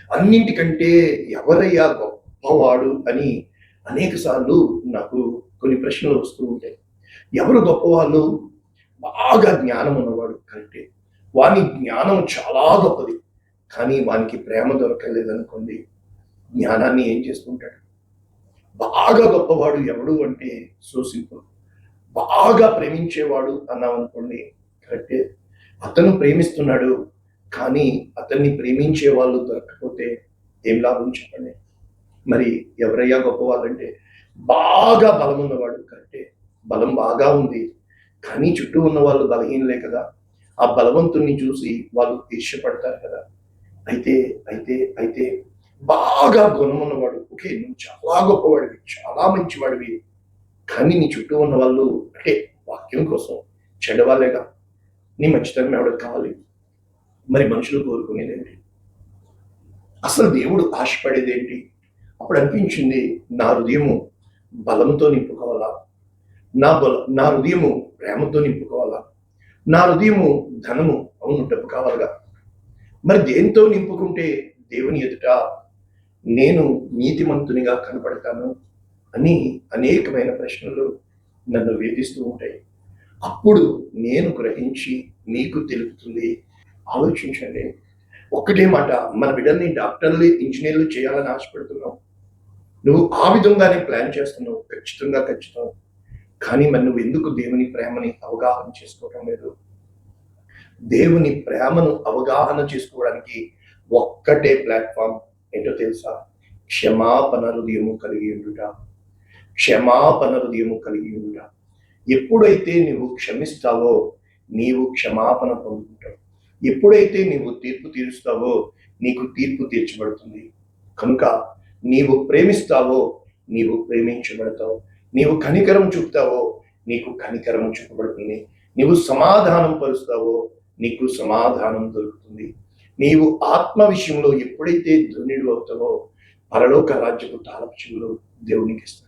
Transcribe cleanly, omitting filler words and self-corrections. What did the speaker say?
అన్నింటికంటే ఎవరయ్యా గొప్పవాడు అని అనేక సార్లు నాకు కొన్ని ప్రశ్నలు వస్తూ ఉంటాయి. ఎవరు గొప్పవాళ్ళు? బాగా జ్ఞానం ఉన్నవాడు కరెక్టే. వాని జ్ఞానం చాలా గొప్పది. కానీ వానికి ప్రేమ దొరకలేదనుకోండి, జ్ఞానాన్ని ఏం చేసుకుంటాడు? బాగా గొప్పవాడు ఎవడు అంటే సో సింపుల్. బాగా ప్రేమించేవాడు అన్నామనుకోండి, కరెక్టే. అతను ప్రేమిస్తున్నాడు. కానీ అతన్ని ప్రేమించే వాళ్ళు దొరకకపోతే ఏం లాభం చెప్పండి? మరి ఎవరయ్యా గొప్పవాళ్ళంటే, బాగా బలమున్నవాడు కరెక్టే. బలం బాగా ఉంది. కానీ చుట్టూ ఉన్న వాళ్ళు బలహీనులే కదా! ఆ బలవంతుడిని చూసి వాళ్ళు ఈర్ష్యపడతారు కదా! అయితే, అయితే బాగా గుణమున్నవాడు, ఓకే. నువ్వు చాలా గొప్పవాడివి, చాలా మంచివాడివి. కానీ నీ చుట్టూ ఉన్న వాళ్ళు అంటే వాక్యం కోసం చెడ్డవాళ్ళేగా. నీ మంచితనం ఎవడికి కావాలి? మరి మనుషులు కోరుకునేదేంటి? అసలు దేవుడు ఆశపడేదేంటి? అప్పుడు అనిపించింది, నా హృదయము బలంతో నింపుకోవాలా? నా హృదయము ప్రేమతో నింపుకోవాలా? నా హృదయము ధనము, అవును డబ్బు కావాలిగా. మరి దేనితో నింపుకుంటే దేవుని ఎదుట నేను నీతిమంతునిగా కనపడతాను అని అనేకమైన ప్రశ్నలు నన్ను వేధిస్తూ ఉంటాయి. అప్పుడు నేను గ్రహించి మీకు తెలుపుతుంది, ఆలోచించండి. ఒక్కటే మాట, మన బిడ్డల్ని డాక్టర్లు, ఇంజినీర్లు చేయాలని ఆశపడుతున్నావు. నువ్వు ఆ విధంగానే ప్లాన్ చేస్తున్నావు. ఖచ్చితం. కానీ మరి నువ్వు ఎందుకు దేవుని ప్రేమని అవగాహన చేసుకోవటం లేదు? దేవుని ప్రేమను అవగాహన చేసుకోవడానికి ఒక్కటే ప్లాట్‌ఫామ్ ఏంటో తెలుసా? క్షమాపణ హృదయము కలిగి ఉండుట. క్షమాపణ హృదయము కలిగి ఉండుట. ఎప్పుడైతే నువ్వు క్షమిస్తావో నీవు క్షమాపణ పొందుకుంటావు. ఎప్పుడైతే నీవు తీర్పు తీరుస్తావో నీకు తీర్పు తీర్చబడుతుంది. కనుక నీవు ప్రేమిస్తావో నీవు ప్రేమించబడతావు. నీవు కనికరం చూపుతావో నీకు కనికరం చూపబడుతుంది. నీవు సమాధానం పరుస్తావో నీకు సమాధానం దొరుకుతుంది. నీవు ఆత్మ విషయంలో ఎప్పుడైతే ధన్యుడు అవుతావో పరలోక రాజ్యపు తాళపు చెవులు దేవునికి ఇస్తాడు.